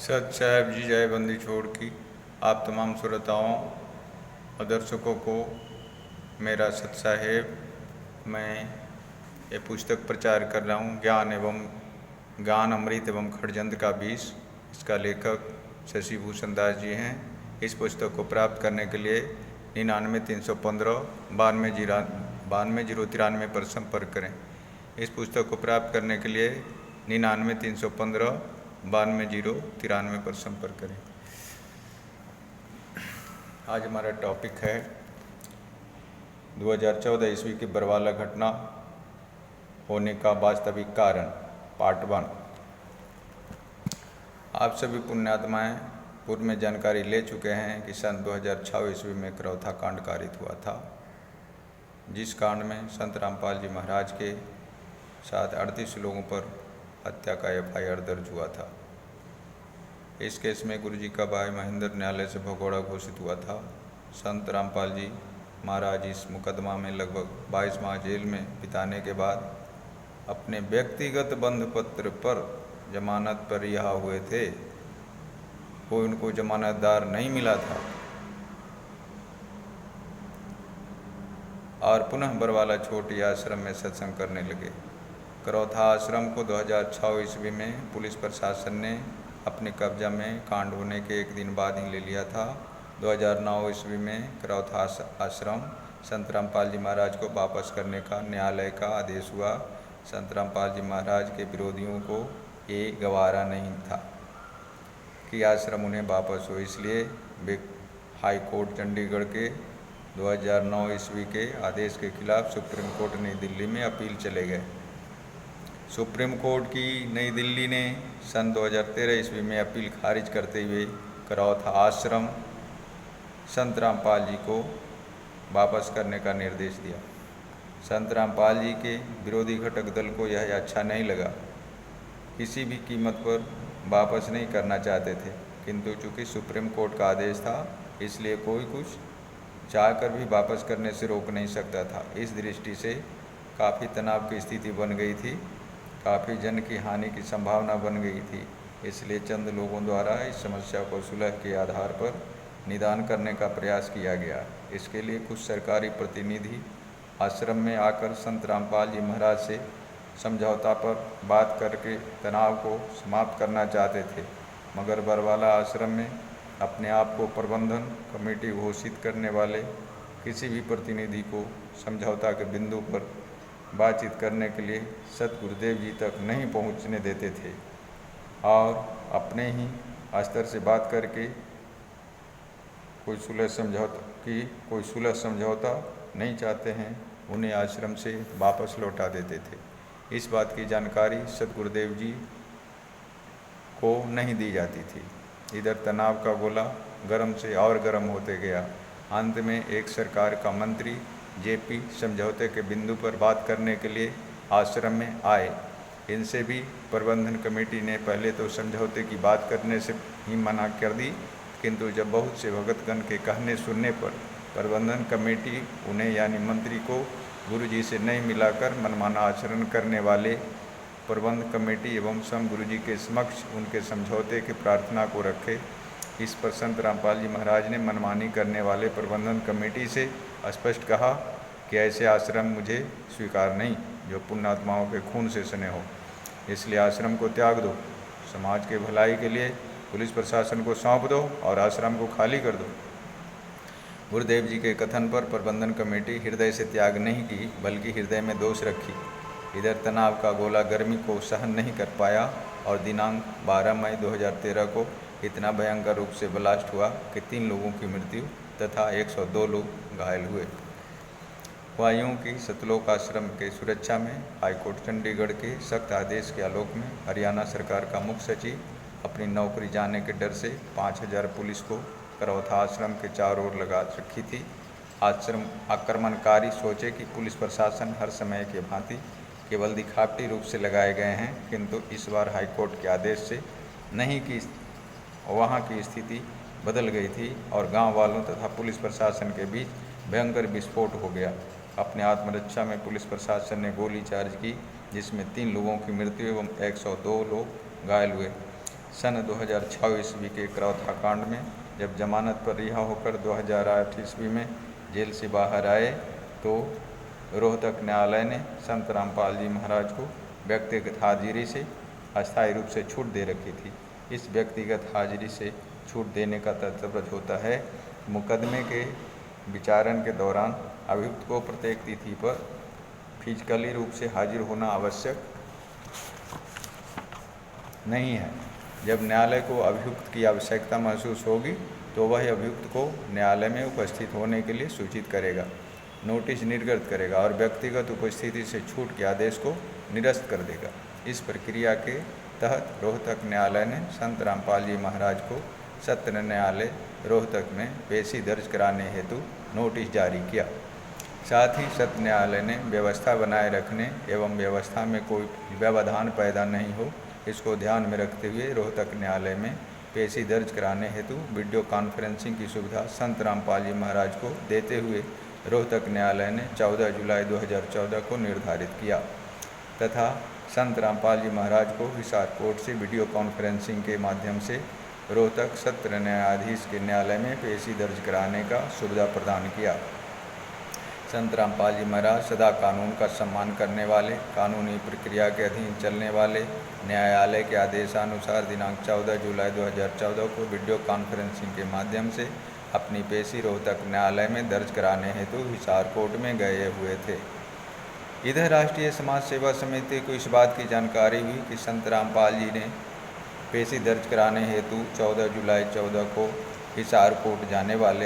सत साहब जी जय बंदी छोड़ की आप तमाम श्रोताओं और दर्शकों को मेरा सत साहेब। मैं ये पुस्तक प्रचार कर रहा हूँ ज्ञान अमृत एवं षड्यंत्र का विष। इसका लेखक शशि भूषण दास जी हैं। इस पुस्तक को प्राप्त करने के लिए 99-315 92-093 पर संपर्क करें। इस पुस्तक को प्राप्त करने के लिए 99-315 92-093 पर संपर्क करें। आज हमारा टॉपिक है 2014 ईस्वी की बरवाला घटना होने का वास्तविक कारण, पार्ट 1। आप सभी पुण्यात्माएं पूर्व में जानकारी ले चुके हैं कि सन 2006 ईस्वी में करौथा कांड कारित हुआ था, जिस कांड में संत रामपाल जी महाराज के साथ 38 लोगों पर हत्या का FIR दर्ज हुआ था। इस केस में गुरु जी का भाई महेंद्र न्यायालय से भगोड़ा घोषित हुआ था। संत रामपाल जी महाराज इस मुकदमा में लगभग 22 माह जेल में बिताने के बाद अपने व्यक्तिगत बंध पत्र पर जमानत पर रिहा हुए थे। कोई उनको जमानतदार नहीं मिला था और पुनः बरवाला छोटी आश्रम में सत्संग करने लगे। करौथा आश्रम को 2006 ईस्वी में पुलिस प्रशासन ने अपने कब्जा में कांड होने के एक दिन बाद ही ले लिया था। 2009 ईस्वी में करौथा आश्रम संत रामपाल जी महाराज को वापस करने का न्यायालय का आदेश हुआ। संत रामपाल जी महाराज के विरोधियों को ये गवारा नहीं था कि आश्रम उन्हें वापस हो, इसलिए वे हाई कोर्ट चंडीगढ़ के 2009 ईस्वी के आदेश के खिलाफ सुप्रीम कोर्ट नई दिल्ली में अपील चले गए। सुप्रीम कोर्ट की नई दिल्ली ने सन 2013 ईस्वी में अपील खारिज करते हुए करौथा आश्रम संत रामपाल जी को वापस करने का निर्देश दिया। संत रामपाल जी के विरोधी घटक दल को यह अच्छा नहीं लगा, किसी भी कीमत पर वापस नहीं करना चाहते थे, किंतु चूँकि सुप्रीम कोर्ट का आदेश था इसलिए कोई कुछ चाहकर भी वापस करने से रोक नहीं सकता था। इस दृष्टि से काफ़ी तनाव की स्थिति बन गई थी, काफ़ी जन की हानि की संभावना बन गई थी। इसलिए चंद लोगों द्वारा इस समस्या को सुलह के आधार पर निदान करने का प्रयास किया गया। इसके लिए कुछ सरकारी प्रतिनिधि आश्रम में आकर संत रामपाल जी महाराज से समझौता पर बात करके तनाव को समाप्त करना चाहते थे, मगर बरवाला आश्रम में अपने आप को प्रबंधन कमेटी घोषित करने वाले किसी भी प्रतिनिधि को समझौता के बिंदु पर बातचीत करने के लिए सतगुरुदेव जी तक नहीं पहुंचने देते थे और अपने ही स्तर से बात करके कोई सुलह समझौता नहीं चाहते हैं, उन्हें आश्रम से वापस लौटा देते थे। इस बात की जानकारी सतगुरुदेव जी को नहीं दी जाती थी। इधर तनाव का गोला गर्म से और गर्म होते गया। अंत में एक सरकार का मंत्री JP समझौते के बिंदु पर बात करने के लिए आश्रम में आए। इनसे भी प्रबंधन कमेटी ने पहले तो समझौते की बात करने से ही मना कर दी, किंतु जब बहुत से भगतगण के कहने सुनने पर प्रबंधन कमेटी उन्हें यानी मंत्री को गुरु जी से नहीं मिलाकर मनमाना आचरण करने वाले प्रबंध कमेटी एवं स्वयं गुरु जी के समक्ष उनके समझौते की प्रार्थना को रखे। इस पर संत रामपाल जी महाराज ने मनमानी करने वाले प्रबंधन कमेटी से स्पष्ट कहा कि ऐसे आश्रम मुझे स्वीकार नहीं जो पुण्यात्माओं के खून से सने हो, इसलिए आश्रम को त्याग दो। समाज के भलाई के लिए पुलिस प्रशासन को सौंप दो और आश्रम को खाली कर दो। गुरुदेव जी के कथन पर प्रबंधन कमेटी हृदय से त्याग नहीं की, बल्कि हृदय में दोष रखी। इधर तनाव का गोला गर्मी को सहन नहीं कर पाया और दिनांक 12 मई 2013 को इतना भयंकर रूप से ब्लास्ट हुआ कि 3 लोगों की मृत्यु तथा 102 लोग घायल हुए। वायुओं की सतलोक आश्रम के सुरक्षा में हाईकोर्ट चंडीगढ़ के सख्त आदेश के आलोक में हरियाणा सरकार का मुख्य सचिव अपनी नौकरी जाने के डर से 5000 पुलिस को करौथा आश्रम के चारों ओर लगा रखी थी। आश्रम आक्रमणकारी सोचे कि पुलिस प्रशासन हर समय के भांति केवल दिखावटी रूप से लगाए गए हैं, किंतु इस बार हाईकोर्ट के आदेश से नहीं कि वहाँ की स्थिति बदल गई थी और गांव वालों तथा पुलिस प्रशासन के बीच भयंकर विस्फोट हो गया। अपने आत्मरक्षा में पुलिस प्रशासन ने गोली चार्ज की, जिसमें 3 लोगों की मृत्यु एवं 102 लोग घायल हुए। सन 2006 ईस्वी के करौथा कांड में जब जमानत पर रिहा होकर 2008 ईस्वी में जेल से बाहर आए तो रोहतक न्यायालय ने संत रामपाल जी महाराज को व्यक्तिगत हाजिरी से अस्थायी रूप से छूट दे रखी थी। इस व्यक्तिगत हाजिरी से छूट देने का तात्पर्य होता है मुकदमे के विचारण के दौरान अभियुक्त को प्रत्येक तिथि पर फिजिकली रूप से हाजिर होना आवश्यक नहीं है। जब न्यायालय को अभियुक्त की आवश्यकता महसूस होगी तो वह अभियुक्त को न्यायालय में उपस्थित होने के लिए सूचित करेगा, नोटिस निर्गत करेगा और व्यक्तिगत उपस्थिति से छूट के आदेश को निरस्त कर देगा। इस प्रक्रिया के तहत रोहतक न्यायालय ने संत रामपाल जी महाराज को सत्र न्यायालय रोहतक में पेशी दर्ज कराने हेतु नोटिस जारी किया। साथ ही सत्र न्यायालय ने व्यवस्था बनाए रखने एवं व्यवस्था में कोई व्यवधान पैदा नहीं हो इसको ध्यान में रखते हुए रोहतक न्यायालय में पेशी दर्ज कराने हेतु वीडियो कॉन्फ्रेंसिंग की सुविधा संत रामपाल जी महाराज को देते हुए रोहतक न्यायालय ने 14 जुलाई 2014 को निर्धारित किया तथा संत रामपाल जी महाराज को हिसार कोर्ट से वीडियो कॉन्फ्रेंसिंग के माध्यम से रोहतक सत्र न्यायाधीश के न्यायालय में पेशी दर्ज कराने का सुविधा प्रदान किया। संत रामपाल जी महाराज सदा कानून का सम्मान करने वाले, कानूनी प्रक्रिया के अधीन चलने वाले, न्यायालय के आदेशानुसार दिनांक 14 जुलाई 2014 को वीडियो कॉन्फ्रेंसिंग के माध्यम से अपनी पेशी रोहतक न्यायालय में दर्ज कराने हेतु हिसार कोर्ट में गए हुए थे। इधर राष्ट्रीय समाज सेवा समिति को इस बात की जानकारी हुई कि संत रामपाल जी ने पेशी दर्ज कराने हेतु 14 जुलाई 14 को हिसार कोर्ट जाने वाले हैं।